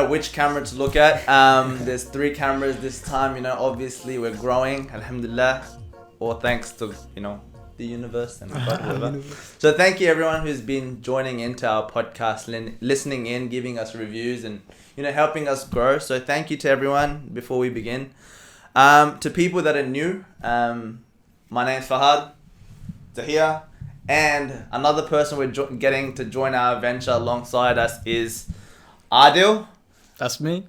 Which camera to look at. There's 3 cameras this time, obviously we're growing, alhamdulillah, all thanks to the universe and God, whatever. So thank you everyone who's been joining into our podcast, listening in, giving us reviews and helping us grow. So thank you to everyone. Before we begin, to people that are new, my name's Fahad, Tahir, and another person we're getting to join our adventure alongside us is Adil. That's me.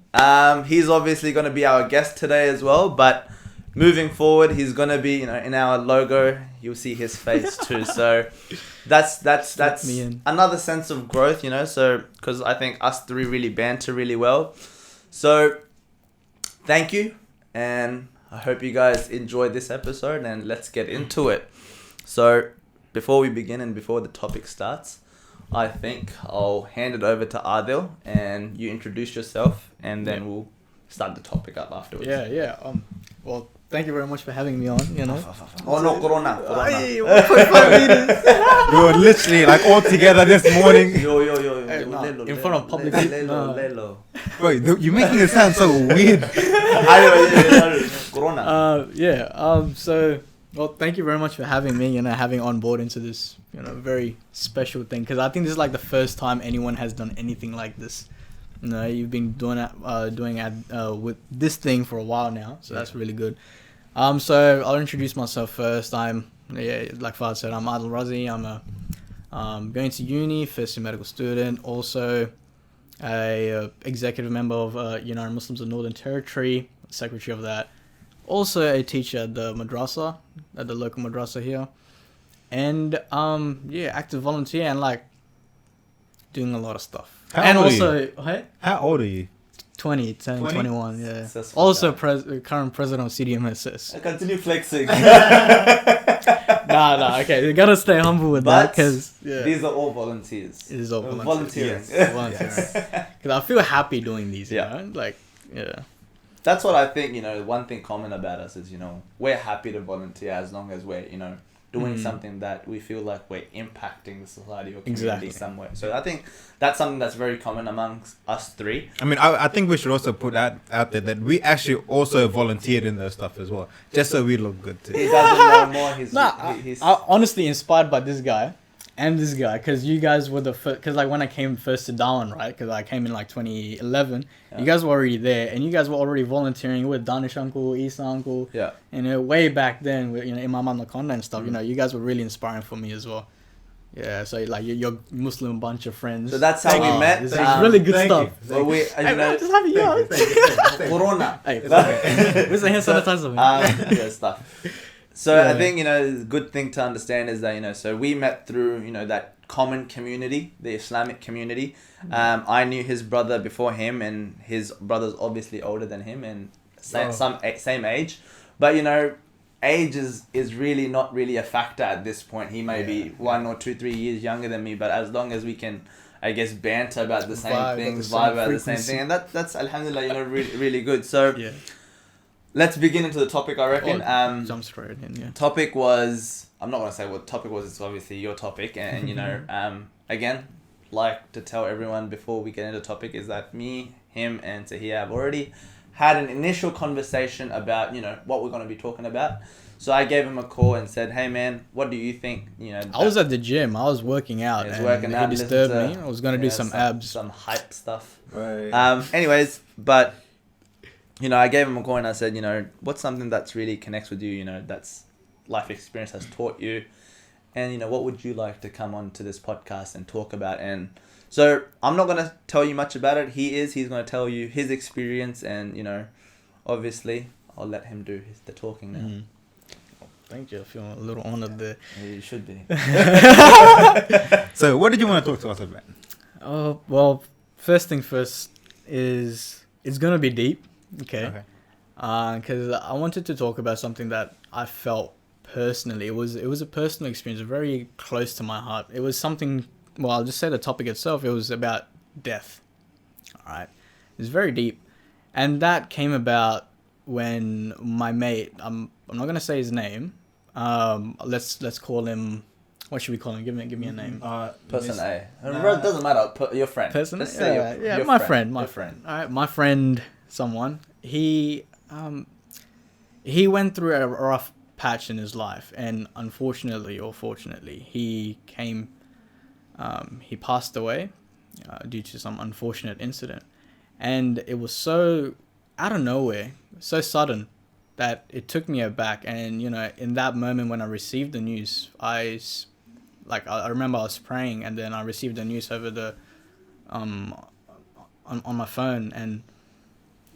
He's obviously going to be our guest today as well, but moving forward, he's going to be, in our logo, you'll see his face too. So that's another sense of growth, so because I think us 3 really banter really well. So thank you, and I hope you guys enjoyed this episode, and let's get into it. So before we begin and before the topic starts, I think I'll hand it over to Adil and you introduce yourself and then we'll start the topic up afterwards. Yeah. Well, thank you very much for having me on, Oh no, Corona. Hey, 1.5 meters. We were literally all together this morning. Yo. In front of public people. Bro, you're making it sound so weird. Corona. So, well, thank you very much for having me, having on board into this, very special thing. Because I think this is the first time anyone has done anything like this. You've been doing it with this thing for a while now, so that's really good. So I'll introduce myself first. Like Fahad said, I'm Adil Razi. I'm going to uni, first year medical student. Also, a executive member of United Muslims of Northern Territory, secretary of that. Also a teacher at the madrasa, at the local madrasa here. And active volunteer and doing a lot of stuff. How old are you? 20, 21, yeah. Successful also current president of CDMSS. I continue flexing. Nah, okay. You gotta stay humble with that because these are all volunteers. It is all volunteering. Yes. Because I feel happy doing these, That's what I think, one thing common about us is, we're happy to volunteer as long as we're, doing something that we feel like we're impacting the society or community somewhere. So I think that's something that's very common amongst us 3. I mean, I think we should also put that out there that we actually also volunteered in those stuff as well, just so we look good too. He doesn't know more. He's honestly inspired by this guy. And this guy, because you guys were the first, because when I came first to Darwin, right, because I came in 2011, you guys were already there, and you guys were already volunteering with Danish uncle, Isa uncle, way back then, with, Imam Nakonda and stuff, you guys were really inspiring for me as well. Yeah, so you're Muslim bunch of friends. So that's how we met. This is really good stuff. So we, just having you out. Corona. Hey, where's the hand sanitizer, man? Stuff. So I think, the good thing to understand is that, so we met through, that common community, the Islamic community. I knew his brother before him, and his brother's obviously older than him and same age. But, age is really not really a factor at this point. He may be 1 or 2, 3 years younger than me, but as long as we can, I guess, banter about the same things, vibe about the same thing. And that's alhamdulillah, really, really good. So... Yeah. Let's begin into the topic, I reckon. Jump straight in, yeah. Topic was... I'm not going to say what topic was. It's obviously your topic. And, again, like to tell everyone before we get into the topic is that me, him, and Tahir have already had an initial conversation about, what we're going to be talking about. So I gave him a call and said, hey, man, what do you think? I was at the gym. I was working out. He disturbed me. I was going to do some abs. Some hype stuff. Right. Anyways, but... I gave him a call and I said, what's something that's really connects with you, that's life experience has taught you. And, what would you like to come on to this podcast and talk about? And so I'm not going to tell you much about it. He's going to tell you his experience and, obviously I'll let him do the talking now. Mm-hmm. Thank you. I feel a little honored there. Yeah, you should be. So what did you want to talk to us about? Well, first thing first is it's going to be deep. Okay. Because I wanted to talk about something that I felt personally. It was a personal experience, very close to my heart. It was something. Well, I'll just say the topic itself. It was about death. All right. It's very deep. And that came about when my mate, I'm not gonna say his name. Let's call him. What should we call him? Give me a name. Person A. It doesn't matter. Your friend. Person. Just say Yeah, your my friend. friend. My friend. All right, my friend. Someone. He went through a rough patch in his life, and unfortunately or fortunately, he passed away due to some unfortunate incident, and it was so out of nowhere, so sudden, that it took me aback. And in that moment when I received the news, I remember I was praying, and then I received the news over the on my phone, and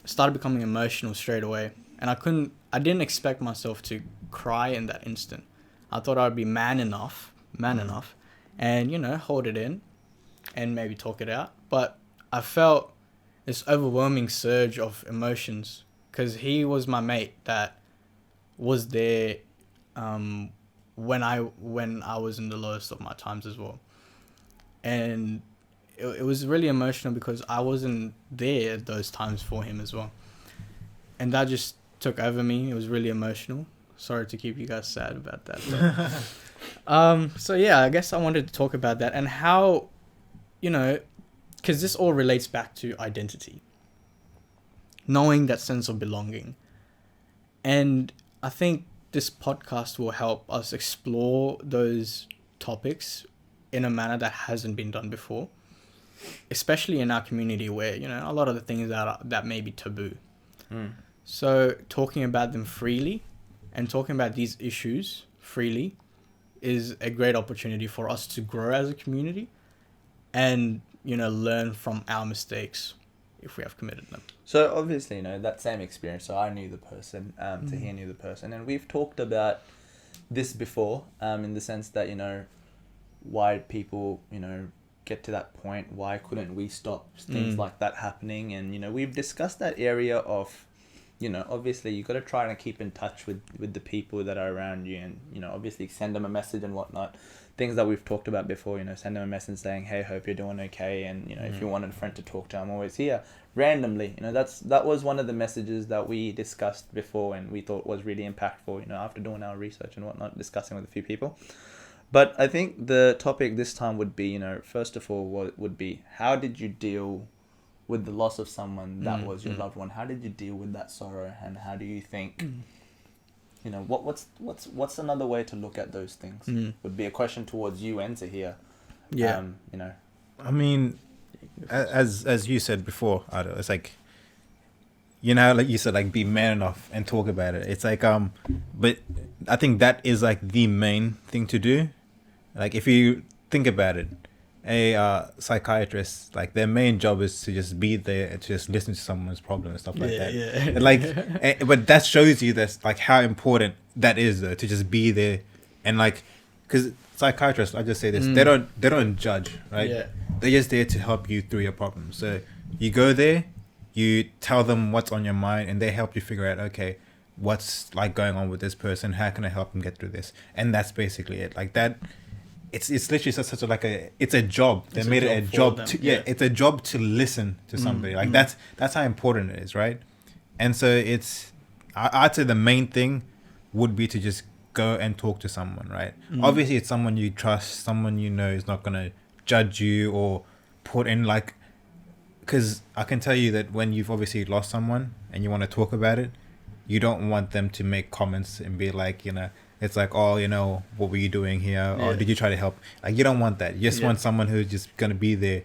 started becoming emotional straight away. And I didn't expect myself to cry in that instant. I thought I'd be man enough, and hold it in, and maybe talk it out. But I felt this overwhelming surge of emotions, because he was my mate that was there when I was in the lowest of my times as well. And it was really emotional because I wasn't there at those times for him as well. And that just took over me. It was really emotional. Sorry to keep you guys sad about that. So yeah, I guess I wanted to talk about that and how, because this all relates back to identity. Knowing that sense of belonging. And I think this podcast will help us explore those topics in a manner that hasn't been done before. Especially in our community where, a lot of the things that may be taboo. So talking about them freely and talking about these issues freely is a great opportunity for us to grow as a community and, learn from our mistakes if we have committed them. So obviously, that same experience. So I knew the person, Tahir knew the person, and we've talked about this before, in the sense that, why people, get to that point, why couldn't we stop things like that happening? And we've discussed that area of, obviously you got to try and keep in touch with the people that are around you, and obviously send them a message and whatnot, things that we've talked about before. Send them a message saying, hey, hope you're doing okay, and if you wanted a friend to talk to, I'm always here. Randomly, that was one of the messages that we discussed before, and we thought was really impactful, after doing our research and whatnot, discussing with a few people. But I think the topic this time would be, first of all, what would be, how did you deal with the loss of someone that was your loved one? How did you deal with that sorrow? And how do you think, what's another way to look at those things? Would be a question towards you and Tahir. Yeah. I mean, as you said before, Ado, it's like, like you said, like be man enough and talk about it. It's like, but I think that is like the main thing to do. Like if you think about it, a psychiatrist, like their main job is to just be there and to just listen to someone's problem and stuff like that. Yeah. And like, but that shows you that's like how important that is, though, to just be there. And like, because psychiatrists, I just say this, they don't judge, right? Yeah. They're just there to help you through your problems. So you go there, you tell them what's on your mind, and they help you figure out, okay, what's like going on with this person, how can I help them get through this? And that's basically it. Like that, it's literally such a like it's a job. They made it a job to it's a job to listen to somebody. Like that's how important it is, right? And so I'd say the main thing would be to just go and talk to someone, right? Obviously it's someone you trust, someone is not gonna judge you or put in like, because I can tell you that when you've obviously lost someone and you want to talk about it, you don't want them to make comments and be like, it's like, oh, what were you doing here? Or did you try to help? Like, you don't want that. You just want someone who's just going to be there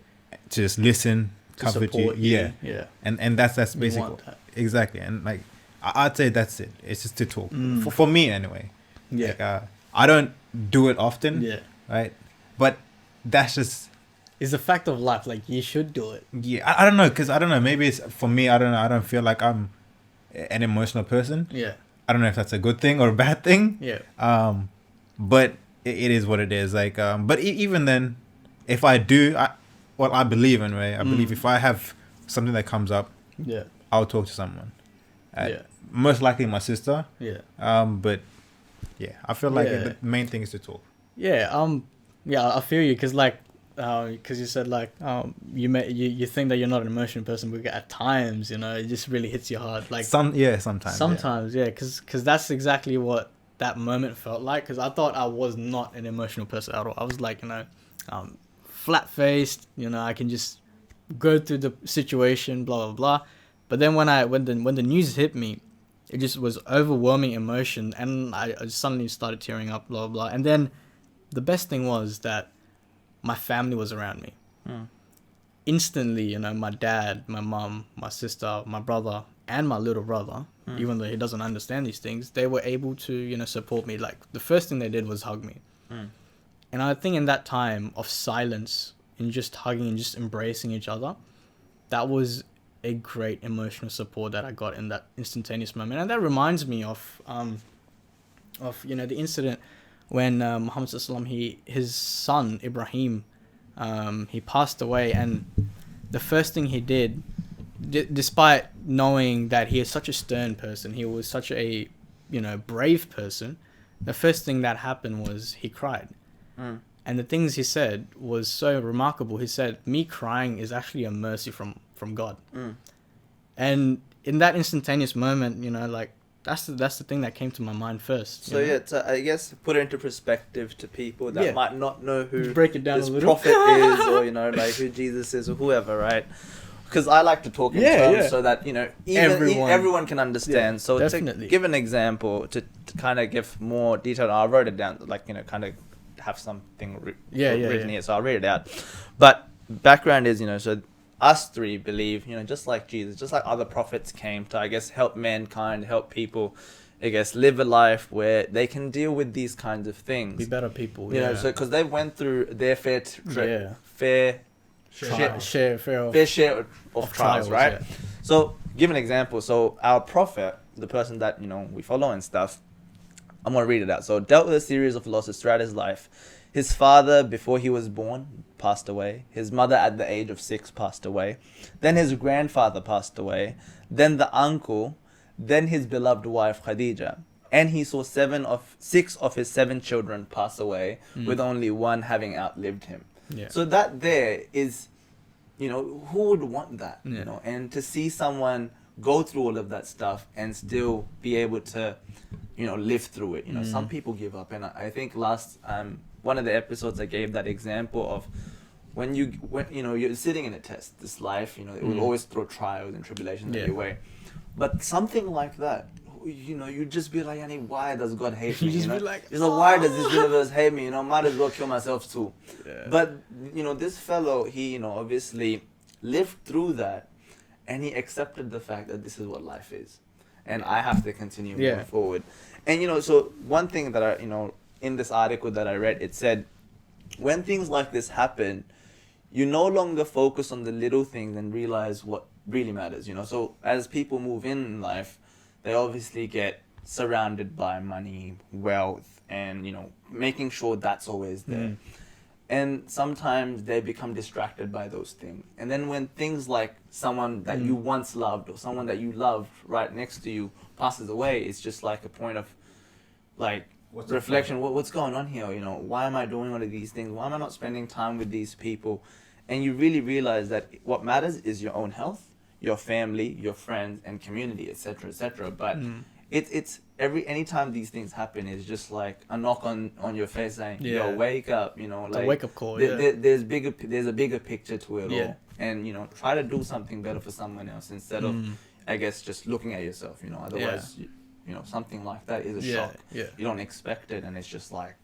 to just listen, comfort you. Yeah. And that's basically, exactly. And like, I'd say that's it. It's just to talk. For me anyway. Yeah. Like, I don't do it often. Yeah. Right. But that's just, it's a fact of life. Like, you should do it. Yeah, I don't know, because I don't know. Maybe it's for me. I don't know. I don't feel like I'm an emotional person. Yeah. I don't know if that's a good thing or a bad thing. Yeah. But it is what it is. Like, but even then, if I do, I believe anyway. I believe if I have something that comes up, I'll talk to someone. Most likely my sister. Yeah. But yeah, I feel like the main thing is to talk. Yeah. Yeah, I feel you, because like, because you said like you think that you're not an emotional person, but at times, you know, it just really hits you hard. Like sometimes, yeah, because that's exactly what that moment felt like. Because I thought I was not an emotional person at all. I was like, you know, flat faced. You know, I can just go through the situation, blah blah blah. But then when the news hit me, it just was overwhelming emotion, and I suddenly started tearing up, blah blah. And then the best thing was that my family was around me. Instantly, you know, my dad, my mom, my sister, my brother, and my little brother, even though he doesn't understand these things, they were able to, you know, support me. Like, the first thing they did was hug me. And I think in that time of silence, in just hugging and just embracing each other, that was a great emotional support that I got in that instantaneous moment. And that reminds me of you know, the incident when Muhammad sallallahu his son Ibrahim, he passed away, and the first thing he did, despite knowing that he is such a stern person, he was such a, you know, brave person, the first thing that happened was he cried. And the things he said was so remarkable. He said, me crying is actually a mercy from God. And in that instantaneous moment, you know, like, that's the thing that came to my mind first. So yeah, to, I guess, put it into perspective to people that might not know who break it down this a little. prophet is, or, you know, like who Jesus is, or whoever, right? Because I like to talk in terms so that, you know, everyone can understand. So definitely. To give an example, to kind of give more detail, I wrote it down, like, you know, kind of have something written here, so I'll read it out. But background is, you know, so us three believe, you know, just like Jesus, just like other prophets came to, I guess, help mankind, help people, I guess, live a life where they can deal with these kinds of things. Be better people. You know, so because they went through their fair share of trials, right? Yeah. So, give an example. So, our prophet, the person that, you know, we follow and stuff, I'm going to read it out. So, dealt with a series of losses throughout his life. His father, before he was born, passed away. His mother, at the age of 6, passed away. Then his grandfather passed away. Then the uncle. Then his beloved wife, Khadija. And he saw 6 of his 7 children pass away, with only one having outlived him. Yeah. So that there is, you know, who would want that? Yeah. You know, and to see someone go through all of that stuff and still be able to, you know, live through it. You know, some people give up, and I think last one of the episodes I gave that example of when you know, you're sitting in a test. This life, you know, it will always throw trials and tribulations your way. But something like that, you know, you just be like, why does God hate me? You know? Be like, why does this universe hate me? You know, might as well kill myself too. Yeah. But, you know, this fellow, he, you know, obviously lived through that, and he accepted the fact that this is what life is, and I have to continue moving forward. And, you know, so one thing that I, you know, in this article that I read, it said, when things like this happen, you no longer focus on the little things and realize what really matters, you know. So as people move in life, they obviously get surrounded by money, wealth, and, you know, making sure that's always there. And sometimes they become distracted by those things. And then when things like someone that you once loved, or someone that you loved right next to you, passes away, it's just like a point of, like, reflection. What's going on here? You know, why am I doing all of these things? Why am I not spending time with these people? And you really realize that what matters is your own health, your family, your friends, and community, etc., etc. But it's anytime these things happen, it's just like a knock on your face saying, "Yo, wake up!" You know, like a wake up call. There's a bigger picture to it all, and, you know, try to do something better for someone else instead of, I guess, just looking at yourself. You know, otherwise, you know, something like that is a shock. Yeah. You don't expect it, and it's just like,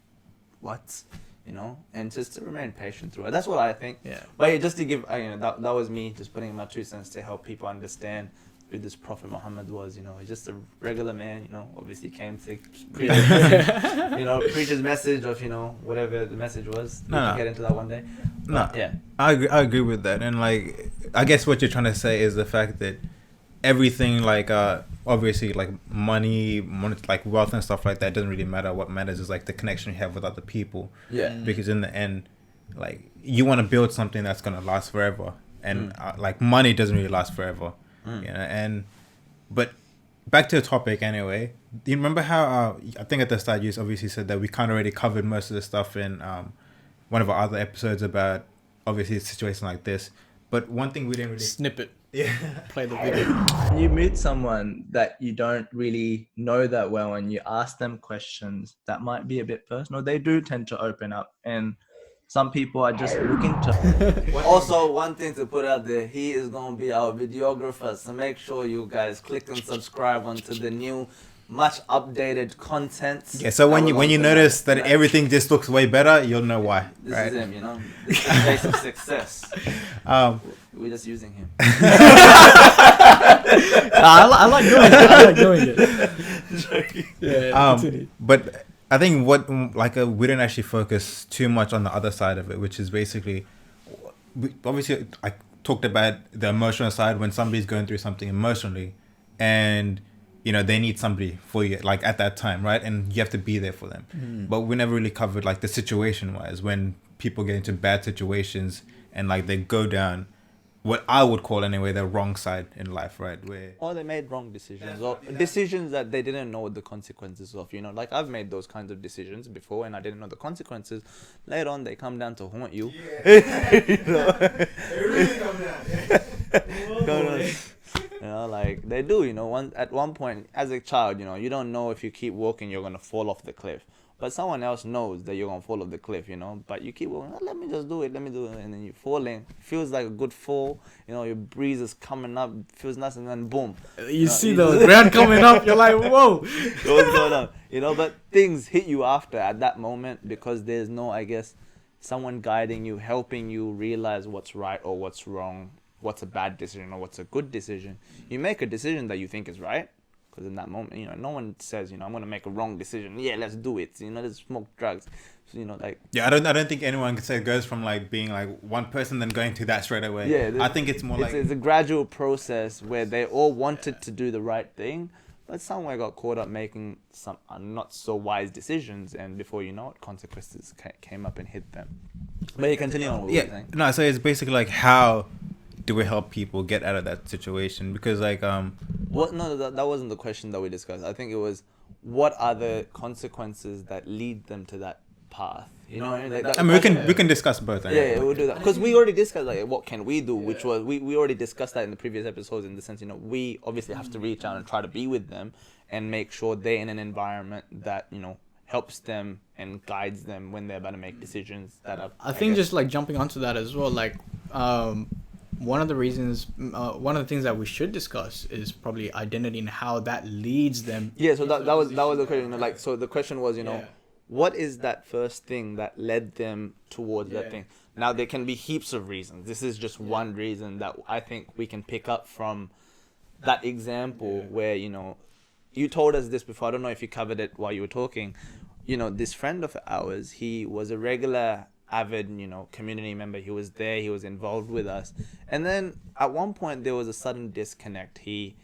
what? You know, and just to remain patient through it. That's what I think. Yeah. But just to give, you know, that was me just putting in my 2 cents to help people understand who this Prophet Muhammad was. You know, he's just a regular man. You know, obviously came to preach, you know, preach his message of, you know, whatever the message was. We can get into that one day. I agree with that. And, like, I guess what you're trying to say is the fact that everything, like, obviously, like, money, like wealth and stuff like that doesn't really matter. What matters is, like, the connection you have with other people. Yeah. Because in the end, like, you want to build something that's gonna last forever, and like, money doesn't really last forever. You know. But back to the topic anyway. Do you remember how I think at the start you obviously said that we kind of already covered most of the stuff in one of our other episodes about obviously a situation like this. But one thing we didn't really Snippet. yeah. Play the video. When you meet someone that you don't really know that well and you ask them questions that might be a bit personal, they do tend to open up. And some people are just looking to... Also, one thing to put out there, he is going to be our videographer, so make sure you guys click and subscribe onto the new, much updated content. Yeah, so when you notice that everything just looks way better, you'll know why. This right? is him, you know. This is the basic success. We're just using him. I like doing it. Yeah. But I think we didn't actually focus too much on the other side of it, which is basically, obviously I talked about the emotional side when somebody's going through something emotionally, and they need somebody for you, like at that time, right? And you have to be there for them. But we never really covered like the situation wise when people get into bad situations and like they go down what I would call anyway the wrong side in life, right? Or they made wrong decisions, or decisions that they didn't know the consequences of. Like I've made those kinds of decisions before, and I didn't know the consequences. Later on, they come down to haunt you. They really come down. Like they do. At one point, as a child, you don't know if you keep walking, you're gonna fall off the cliff. But someone else knows that you're going to fall off the cliff, But you keep going, let me just do it. And then you're falling. Feels like a good fall. Your breeze is coming up. Feels nice. And then boom. You see the ground coming up. You're like, whoa. What's going on? But things hit you after at that moment because there's no, I guess, someone guiding you, helping you realize what's right or what's wrong, what's a bad decision or what's a good decision. You make a decision that you think is right. Because in that moment, no one says, I'm going to make a wrong decision. Yeah, let's do it. Let's smoke drugs. Yeah, I don't think anyone could say it goes from like being like one person then going to that straight away. Yeah, I think it's more like... It's a gradual process where they all wanted to do the right thing, but somewhere got caught up making some not so wise decisions, and before you know it, consequences came up and hit them. But you continue on what you're saying. No, so it's basically like how do we help people get out of that situation? Because like no, that wasn't the question that we discussed. I think it was what are the consequences that lead them to that path? You know what I mean? I mean, we can discuss both. Yeah, we'll do that because we already discussed like what can we do, which was we already discussed that in the previous episodes. In the sense, we obviously have to reach out and try to be with them and make sure they're in an environment that helps them and guides them when they're about to make decisions that are. I think just like jumping onto that as well, like. One of the things that we should discuss is probably identity and how that leads them. Yeah, so that was the question. So the question was, what is that first thing that led them towards that thing? Now there can be heaps of reasons. This is just one reason that I think we can pick up from that example where you told us this before. I don't know if you covered it while you were talking. This friend of ours, he was a regular avid community member. He was there, he was involved with us, and then at one point there was a sudden disconnect. He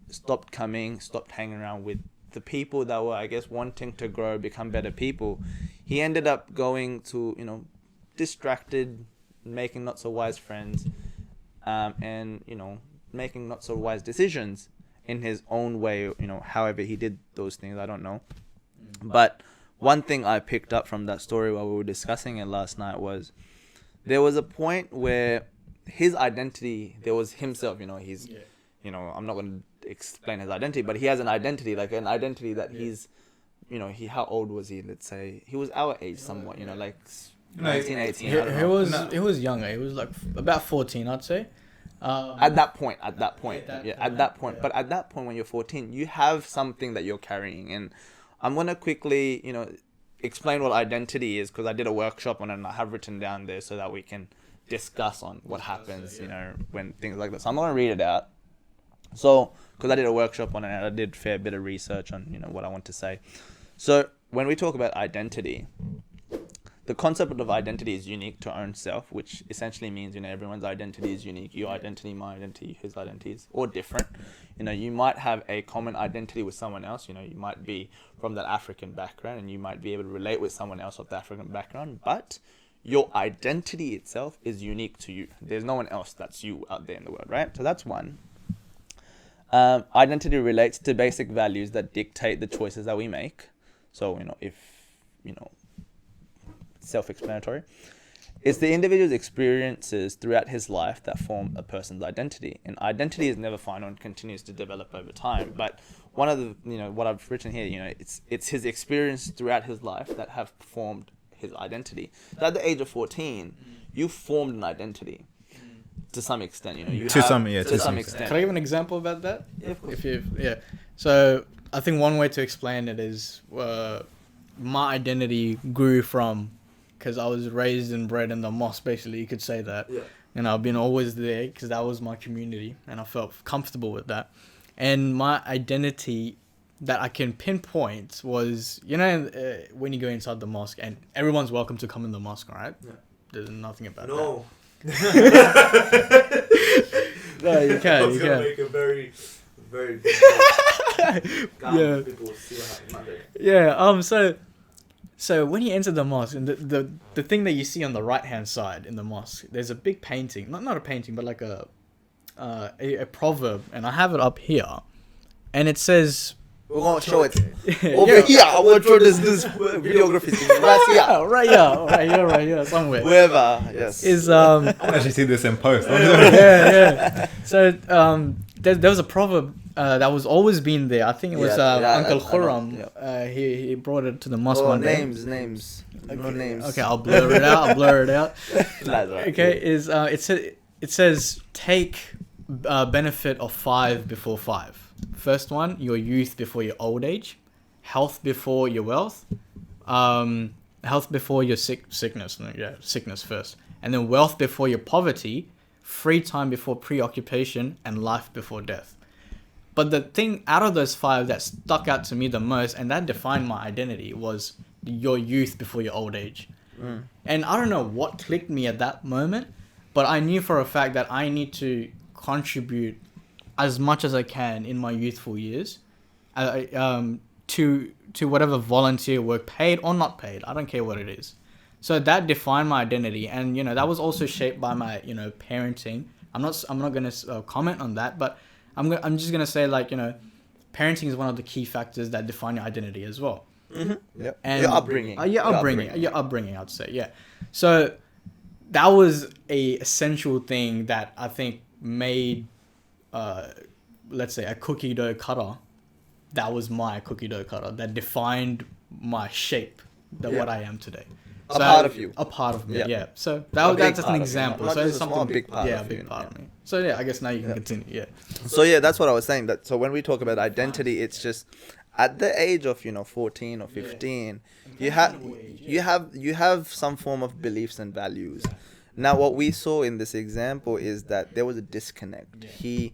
stopped hanging around with the people that were, I guess, wanting to grow, become better people. He ended up going to distracted, making not so wise friends, and making not so wise decisions in his own way. However he did those things, I don't know. But one thing I picked up from that story while we were discussing it last night was there was a point where his identity, there was himself, he's, I'm not going to explain his identity, but he has an identity, like an identity that he's, how old was he? Let's say he was our age somewhat, like 19, 18. He was younger. He was like about 14, I'd say. At that point. But at that point when you're 14, you have something that you're carrying, and I'm going to quickly, explain what identity is because I did a workshop on it and I have written down there so that we can discuss on what happens, when things like this. So I'm going to read it out. So, because I did a workshop on it and I did a fair bit of research on, what I want to say. So, when we talk about identity, the concept of identity is unique to our own self, which essentially means, everyone's identity is unique. Your identity, my identity, his identity is all different. You might have a common identity with someone else. You might be from that African background and you might be able to relate with someone else of the African background, but your identity itself is unique to you. There's no one else that's you out there in the world, right? So that's one. Identity relates to basic values that dictate the choices that we make. So, self-explanatory. It's the individual's experiences throughout his life that form a person's identity. And identity is never final and continues to develop over time. But one of the, what I've written here, it's his experience throughout his life that have formed his identity. So at the age of 14, you formed an identity to some extent. To some extent. Can I give an example about that? So I think one way to explain it is my identity grew from, because I was raised and bred in the mosque, basically, you could say that. Yeah. And I've been always there because that was my community and I felt comfortable with that. And my identity that I can pinpoint was, when you go inside the mosque, and everyone's welcome to come in the mosque, right? Yeah. There's nothing about that. No, you can. You can. Make a very, very So when you enter the mosque, and the thing that you see on the right hand side in the mosque, there's a big painting, not a painting, but like a proverb, and I have it up here, and it says, we're gonna show it over here. I want to show this videography thing right here, somewhere. Wherever, yes. I want to actually see this in post. yeah. So there was a proverb that was always been there. I think it was Uncle Khurram. He brought it to the mosque one day. Names. No names. Okay, I'll blur it out. Okay, it says take benefit of 5 before 5. First one, your youth before your old age, health before your wealth, health before your sickness. Sickness first, and then wealth before your poverty, free time before preoccupation, and life before death. But the thing out of those 5 that stuck out to me the most, and that defined my identity, was your youth before your old age. And I don't know what clicked me at that moment, but I knew for a fact that I need to contribute as much as I can in my youthful years to whatever volunteer work, paid or not paid. I don't care what it is. So that defined my identity, and that was also shaped by my parenting. I'm not going to comment on that, but I'm just going to say, like, parenting is one of the key factors that define your identity as well. Mm-hmm. Yep. And your upbringing. Your upbringing, I'd say, yeah. So that was a essential thing that I think made, let's say, a cookie dough cutter. That was my cookie dough cutter that defined my shape, what I am today. So part of you. A part of me, yeah. So that's just an example. So it's something big part. Yeah, a big part of me. So yeah, I guess now you can continue. Yeah. So yeah, that's what I was saying. That so when we talk about identity, it's just at the age of 14 or 15, you have some form of beliefs and values. Now, what we saw in this example is that there was a disconnect. He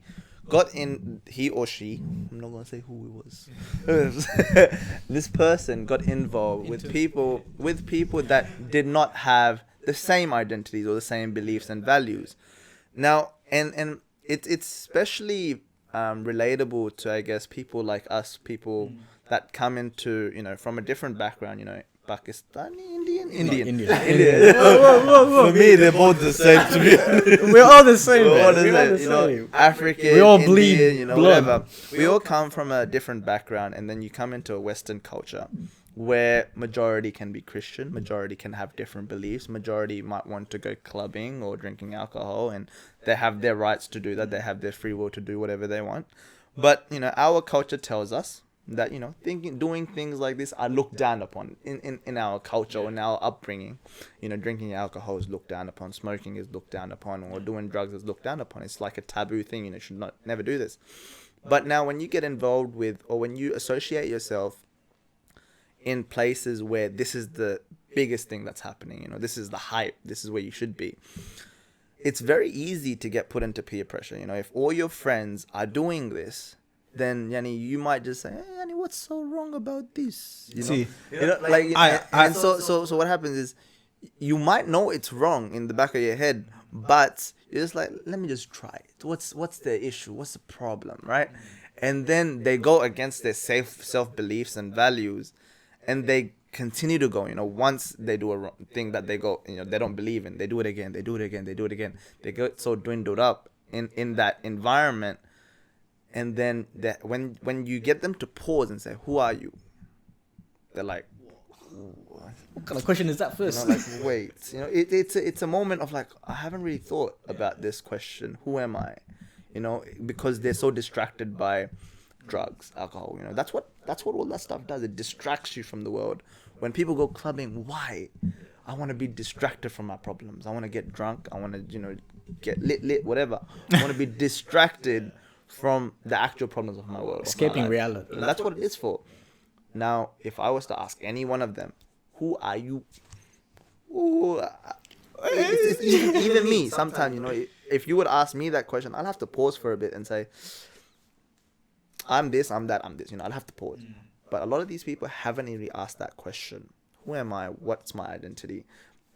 or she, I'm not going to say who it was. This person got involved with people that did not have the same identities or the same beliefs and values. Now, and it's especially relatable to, I guess, people like us, people that come into, from a different background, Pakistani, Indian. Whoa. For me, they're both the same. To be honest, we're all the same. African, we all Indian, bleed blood. Whatever. We all come from a different background, and then you come into a Western culture where majority can be Christian, majority can have different beliefs, majority might want to go clubbing or drinking alcohol, and they have their rights to do that. They have their free will to do whatever they want. But our culture tells us that doing things like this are looked down upon in our culture or in our upbringing. Drinking alcohol is looked down upon, smoking is looked down upon, or doing drugs is looked down upon. It's like a taboo thing. Should never do this. But now when you get involved with, or when you associate yourself in places where this is the biggest thing that's happening, this is the hype, this is where you should be, it's very easy to get put into peer pressure. If all your friends are doing this, then you might just say, "Hey, Yanni, what's so wrong about this?" So what happens is you might know it's wrong in the back of your head, but you're just like, "Let me just try it. What's the issue? What's the problem, right?" And then they go against their self beliefs and values, and they continue to go. Once they do a wrong thing that they go, they don't believe in, they do it again. They get so dwindled up in that environment. And then when you get them to pause and say, "Who are you?" They're like, What kind of question is that You first? know, like, wait, you know, it's a moment of like, I haven't really thought about this question. Who am I? You know, because they're so distracted by drugs, alcohol. You know, that's what all that stuff does. It distracts you from the world. When people go clubbing, why? I want to be distracted from my problems. I want to get drunk. I want to, you know, get lit, whatever. I want to be distracted from the actual problems of my world. of my Escaping life. reality. And that's what it is for. Now, if I was to ask any one of them, who are you? Ooh, it's even me. Sometimes, you know, if you would ask me that question, I'll have to pause for a bit and say, I'm this, I'm that, I'm this. You know, I'll have to pause. But a lot of these people haven't really asked that question. Who am I? What's my identity?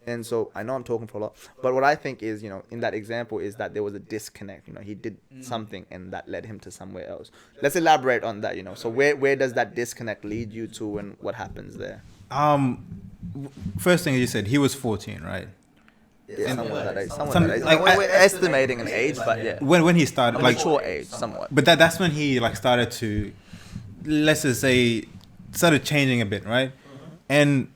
And so I know I'm talking for a lot, but what I think is, you know, in that example is that there was a disconnect. You know, he did something and that led him to somewhere else. Let's elaborate on that. You know, so where does that disconnect lead you to, and what happens there? First thing you said, he was 14, right? Yeah, somewhat that age. Somewhat Some- that age. like, We're estimating an age, but yeah, When he started, like, mature age, somewhat. but that's when he like started to, let's just say, started changing a bit, right? And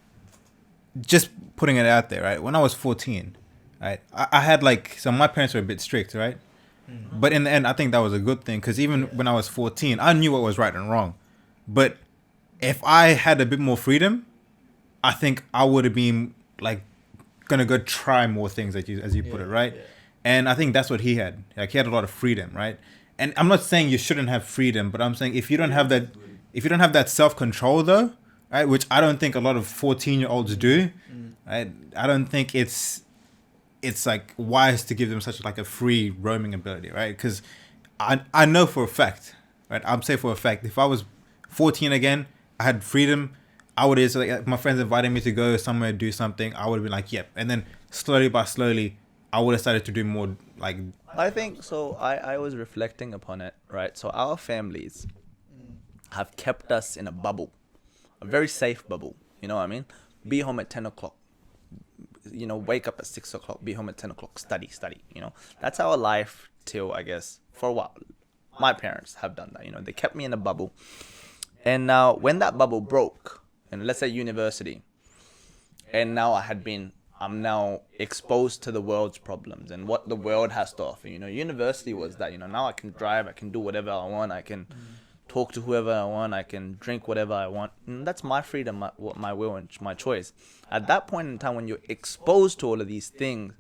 just putting it out there, right? When I was 14, right, I had like, so my parents were a bit strict, right? But in the end, I think that was a good thing, because even when I was 14, I knew what was right and wrong. But if I had a bit more freedom, I think I would have been like gonna go try more things, as you put it, right? And I think that's what he had. Like, he had a lot of freedom, right? And I'm not saying you shouldn't have freedom, but I'm saying if you don't have that self-control though, right, which I don't think a lot of 14-year-olds do, right? I don't think it's like wise to give them such like a free roaming ability, right? Because I know for a fact, right? I'm saying for a fact, if I was 14 again, I had freedom, I would have, like, my friends invited me to go somewhere, do something, I would have been like, yep. And then slowly by slowly, I would have started to do more, like... I think so. I was reflecting upon it, right? So our families have kept us in a bubble, a very safe bubble. You know what I mean? Be home at 10 o'clock. You know, wake up at 6 o'clock, be home at 10 o'clock, study. You know, that's our life till, I guess, for a while. My parents have done that. You know, they kept me in a bubble. And now when that bubble broke, and let's say university, and now I'm now exposed to the world's problems and what the world has to offer. You know, university was that, you know, now I can drive, I can do whatever I want, I can talk to whoever I want, I can drink whatever I want. And that's my freedom, my will, and my choice. At that point in time, when you're exposed to all of these things,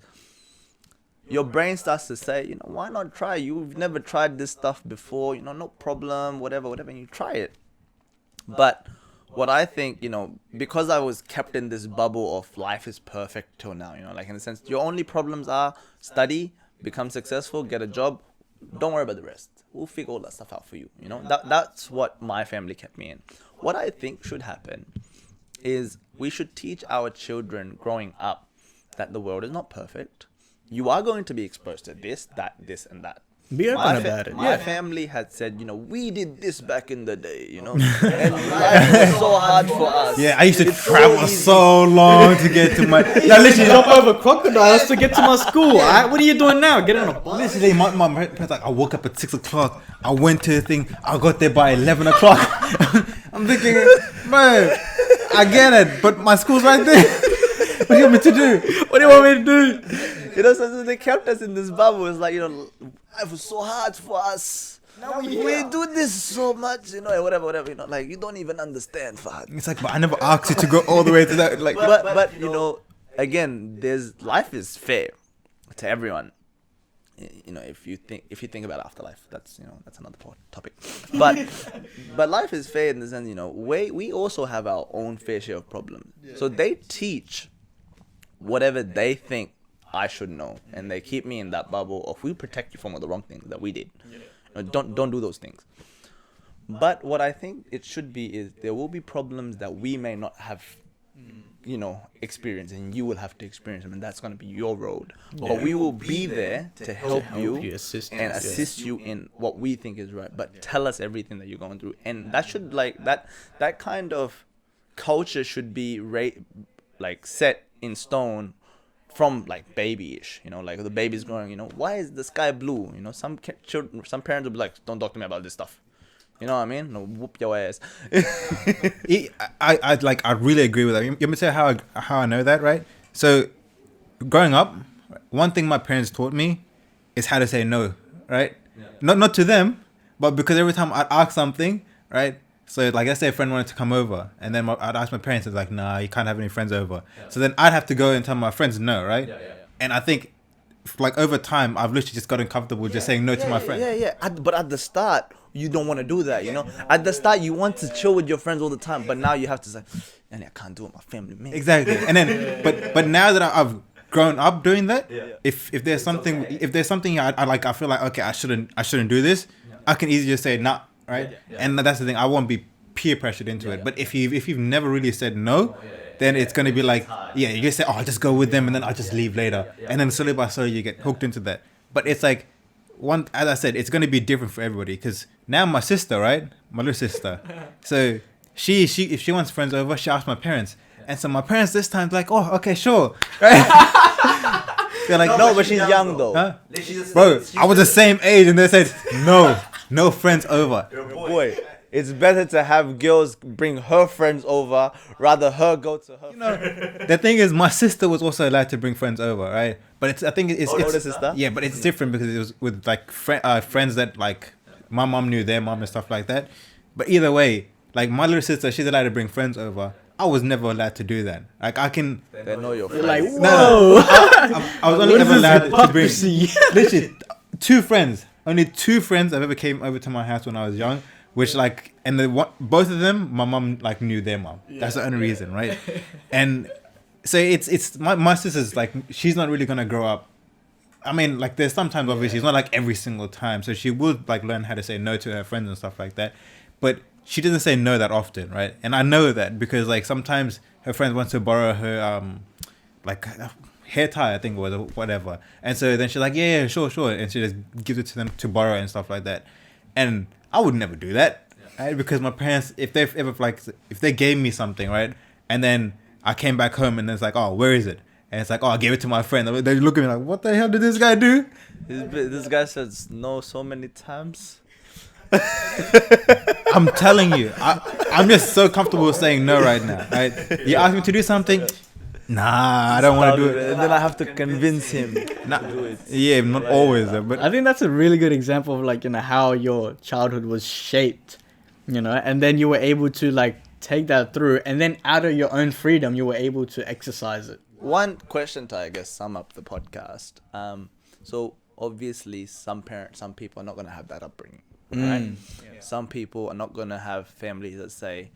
your brain starts to say, you know, why not try? You've never tried this stuff before, you know, no problem, whatever, and you try it. But what I think, you know, because I was kept in this bubble of life is perfect till now, you know, like in a sense, your only problems are study, become successful, get a job, don't worry about the rest. We'll figure all that stuff out for you, you know. That's what my family kept me in. What I think should happen is we should teach our children growing up that the world is not perfect. You are going to be exposed to this, and that. Be open about it. My family had said, you know, we did this back in the day, you know, and life was so hard for us. Yeah, I used to It's travel easy. so long to get to my... Now literally jump over crocodiles to get to my school. Alright, what are you doing now? Get on a bus. Literally, my parents like, I woke up at 6 o'clock. I went to the thing. I got there by 11 o'clock. I'm thinking, bro, I get it, but my school's right there. What do you want me to do? What do you want me to do? You know, so they kept us in this bubble. It's like, you know, life was so hard for us. We do this so much, you know, and whatever, you know, like, you don't even understand, Fahad. It's like, but I never asked you to go all the way to that. Like, But you know, again, life is fair to everyone. You know, if you think about afterlife, that's, you know, that's another topic. But life is fair in the sense, you know, we also have our own fair share of problems. So they teach whatever they think I should know, and they keep me in that bubble of, we protect you from all the wrong things that we did. You know, don't do those things. But what I think it should be is, there will be problems that we may not have, you know, experienced, and you will have to experience them, and that's going to be your road. But we will be there to help you and assist you in what we think is right. But tell us everything that you're going through, and that should, like, that kind of culture should be like set in stone from, like, babyish, you know, like the baby's growing, you know, why is the sky blue? You know, some parents will be like, don't talk to me about this stuff. You know what I mean? No, whoop your ass. I really agree with that. You want me to say how I know that, right? So, growing up, one thing my parents taught me is how to say no, right? Yeah. Not to them, but because every time I'd ask something, right? So, like, let's say a friend wanted to come over, and then I'd ask my parents, it's like, nah, you can't have any friends over. Yeah. So then I'd have to go and tell my friends no, right? Yeah. And I think, like, over time, I've literally just gotten comfortable just saying no to my friends. But at the start, you don't want to do that, you know? At the start, you want to chill with your friends all the time, but now you have to say, and I can't do it with my family, man. Exactly. And then, but now that I've grown up doing that, if there's something I feel like, okay, I shouldn't do this, I can easily just say nah, right? And that's the thing, I won't be peer pressured into it. But if you've never really said no, then it's gonna be like, you just say, oh, I'll just go with them and then I'll just leave later. And then slowly by slowly you get hooked into that. But it's like, as I said, it's gonna be different for everybody, because now my sister, right, my little sister, so she if she wants friends over, she asks my parents, and so my parents this time like, oh, okay, sure, right? They're like, no, but she's young though. Huh? Bro, I was the same age, and they said no friends over. Boy, it's better to have girls bring her friends over rather her go to her. You know, the thing is, my sister was also allowed to bring friends over, right? But I think it's older sister. Yeah, but it's different because it was with like friends that like my mom knew their mom and stuff like that. But either way, like my little sister, she's allowed to bring friends over. I was never allowed to do that. Like I can. They know your friends. Like, whoa. I was only ever allowed to bring literally only two friends I've ever came over to my house when I was young. Which like, and both of them, my mom like knew their mom. That's the only reason, right? And so it's my sister's like, she's not really gonna grow up. I mean, like there's sometimes obviously it's not like every single time. So she would like learn how to say no to her friends and stuff like that. But she doesn't say no that often, right? And I know that because like sometimes her friends want to borrow her like hair tie, I think it was, or whatever. And so then she's like, yeah, sure. And she just gives it to them to borrow and stuff like that. And I would never do that, right? Because my parents, if they gave me something, right, and then I came back home and it's like, oh, where is it? And it's like, oh, I gave it to my friend. They look at me like, what the hell did this guy do? This guy says no so many times. I'm telling you, I'm just so comfortable with saying no right now. Right? You ask me to do something, nah, I don't want to do it. And then I have to convince him to do it. Yeah, not always. But I think that's a really good example of like, you know, how your childhood was shaped, you know, and then you were able to like take that through, and then out of your own freedom, you were able to exercise it. One question to, I guess, sum up the podcast. So obviously some people are not going to have that upbringing, right? Yeah. Some people are not going to have families that say,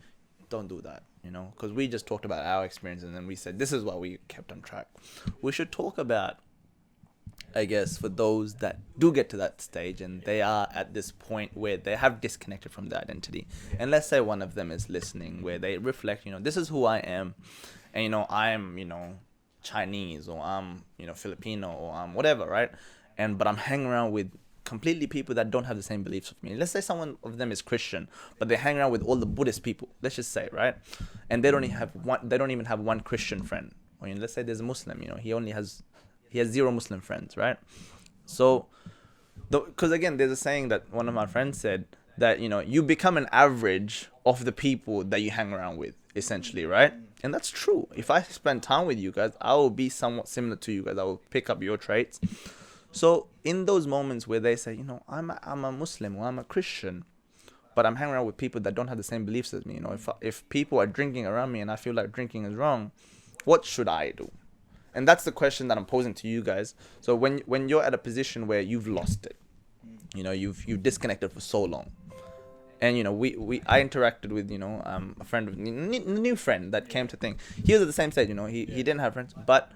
don't do that. You know, because we just talked about our experience and then we said this is why we kept on track. We should talk about, I guess, for those that do get to that stage and they are at this point where they have disconnected from their identity. And let's say one of them is listening, where they reflect, you know, this is who I am, and you know, I am, you know, Chinese, or I'm, you know, Filipino, or I'm whatever, right? But I'm hanging around with completely people that don't have the same beliefs with me. Let's say someone of them is Christian, but they hang around with all the Buddhist people. Let's just say, right? And they don't even have one Christian friend. Or, you know, let's say there's a Muslim. You know, he has 0 Muslim friends, right? So, because again, there's a saying that one of my friends said that, you know, you become an average of the people that you hang around with, essentially, right? And that's true. If I spend time with you guys, I will be somewhat similar to you guys. I will pick up your traits. So in those moments where they say, you know, I'm a Muslim or I'm a Christian, but I'm hanging around with people that don't have the same beliefs as me. You know, if people are drinking around me and I feel like drinking is wrong, what should I do? And that's the question that I'm posing to you guys. So when you're at a position where you've lost it, you know, you've disconnected for so long, and you know, I interacted with, you know, a friend, a new friend that came to think he was at the same stage. You know, he didn't have friends, but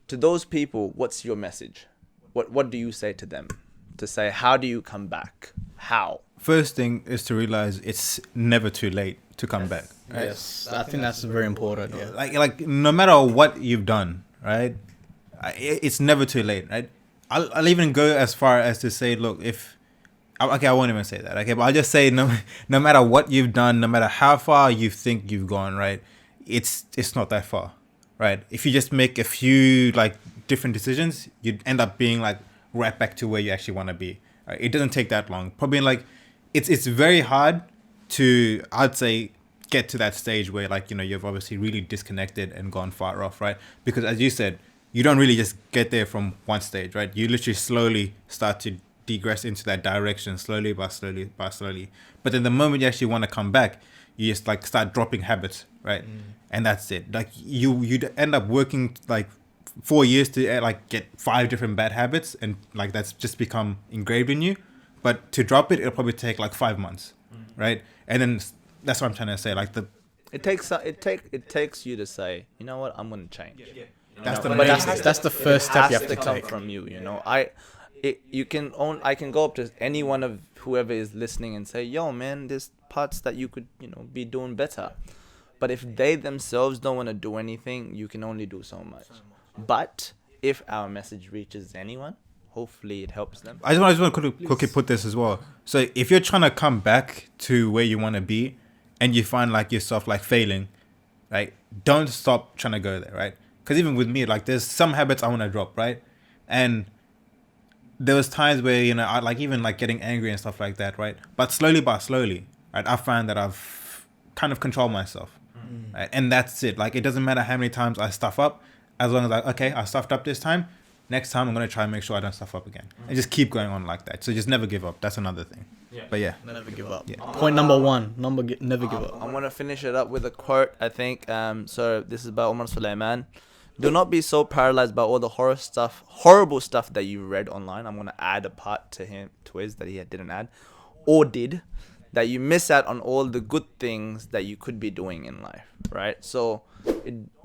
to those people, what's your message? What do you say to them? To say, how do you come back? How? First thing is to realize it's never too late to come back. Right? Yes, I think that's very important. Yeah. Like no matter what you've done, right? It's never too late, right? I'll even go as far as to say, look, I won't even say that, okay? But I'll just say, no matter what you've done, no matter how far you think you've gone, right? It's not that far, right? If you just make a few like different decisions, you'd end up being like right back to where you actually want to be. Right? It doesn't take that long. Probably like it's very hard to, I'd say, get to that stage where, like, you know, you've obviously really disconnected and gone far off, right? Because as you said, you don't really just get there from one stage, right? You literally slowly start to degress into that direction, slowly by slowly. But then the moment you actually want to come back, you just like start dropping habits, right? And that's it. Like you'd end up working like 4 years to like get 5 different bad habits, and like that's just become engraved in you. But to drop it, it'll probably take like 5 months, right? And then that's what I'm trying to say. Like it takes you to say, you know what, I'm gonna change. Yeah. That's the But main that's the first step you have to come take. from you. You know, I can go up to any one of whoever is listening and say, yo man, there's parts that you could, you know, be doing better. But if they themselves don't want to do anything, you can only do so much. But if our message reaches anyone, hopefully it helps them. I just want to quickly put this as well. So if you're trying to come back to where you want to be, and you find like yourself like failing, right? Don't stop trying to go there, right? Because even with me, like there's some habits I want to drop, right? And there was times where, you know, I like even like getting angry and stuff like that, right? But slowly by slowly, right, I find that I've kind of controlled myself, right? And that's it. Like it doesn't matter how many times I stuff up, as long as I stuffed up this time. Next time I'm gonna try and make sure I don't stuff up again, and just keep going on like that. So just never give up. That's another thing. Yeah. But yeah, Never give up. Yeah. Point number 1. Never give up. I'm gonna finish it up with a quote. I think. So this is by Omar Suleiman. Do not be so paralyzed by all the horrible stuff that you read online. I'm gonna add a part to his that he didn't add, or did, that you miss out on all the good things that you could be doing in life. Right. So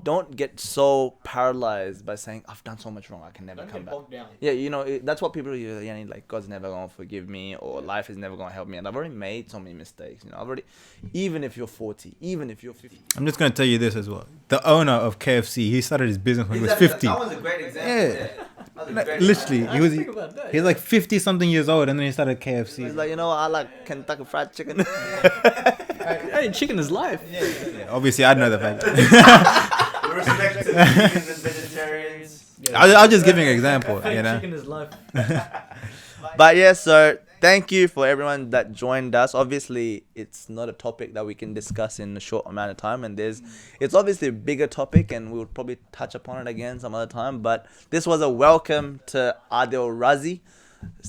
don't get so paralyzed by saying, I've done so much wrong, I can never come back. Yeah, you know, that's what people hear, like, God's never going to forgive me, or life is never going to help me. And I've already made so many mistakes, you know, even if you're 40, even if you're 50. I'm just going to tell you this as well. The owner of KFC, he started his business when he was 50. That was a great example. Yeah. Literally, he was like 50 something years old, and then he started KFC. He's like, you know, I like Kentucky Fried Chicken. Hey, chicken is life. Yeah, obviously, I know the fact. Respect to vegans and vegetarians. I was just giving an example, you know. Chicken is life. But yeah, so thank you for everyone that joined us. Obviously, it's not a topic that we can discuss in a short amount of time, and it's obviously a bigger topic, and we'll probably touch upon it again some other time. But this was a welcome to Adil Razi.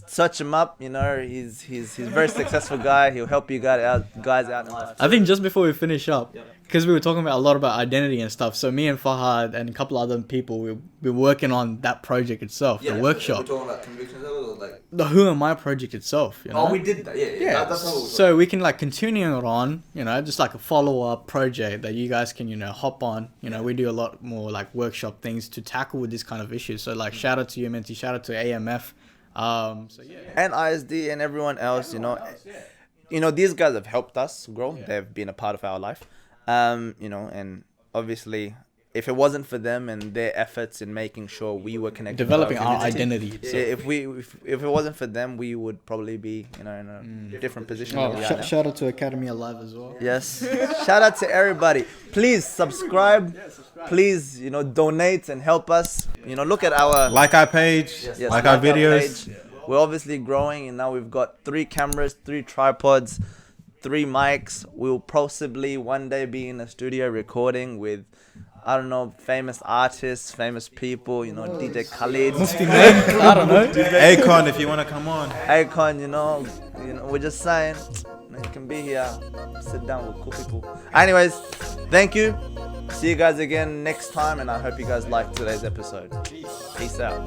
Search him up, you know, he's a very successful guy. He'll help you guys out in life. I think just before we finish up, because we were talking about a lot about identity and stuff, so me and Fahad and a couple other people, we're working on that project itself, the workshop. We're talking about convictions, like The Who Am I project itself, you know? we did that. Yeah. That's what we were So we can like continue it on, you know, just like a follow-up project that you guys can, you know, hop on. You know, we do a lot more like workshop things to tackle with this kind of issues. So like shout out to UMNT, shout out to AMF. So yeah. And ISD and everyone else, you know, these guys have helped us grow. They've been a part of our life, you know, and obviously, if it wasn't for them and their efforts in making sure we were connected, Developing to our community, identity. if it wasn't for them, we would probably be, you know, in a different position. than we are now. Shout out to Academy Alive as well. Yes. Shout out to everybody. Please subscribe. Please, you know, donate and help us. You know, look at our Like our page, yes, like our videos. page. We're obviously growing, and now we've got 3 cameras, 3 tripods, 3 mics. We'll possibly one day be in a studio recording with, I don't know, famous artists, famous people, you know, DJ Khalid. I don't know. Akon, if you want to come on. Akon, you know, we're just saying, you can be here, sit down with cool people. Anyways, thank you. See you guys again next time, and I hope you guys liked today's episode. Peace out.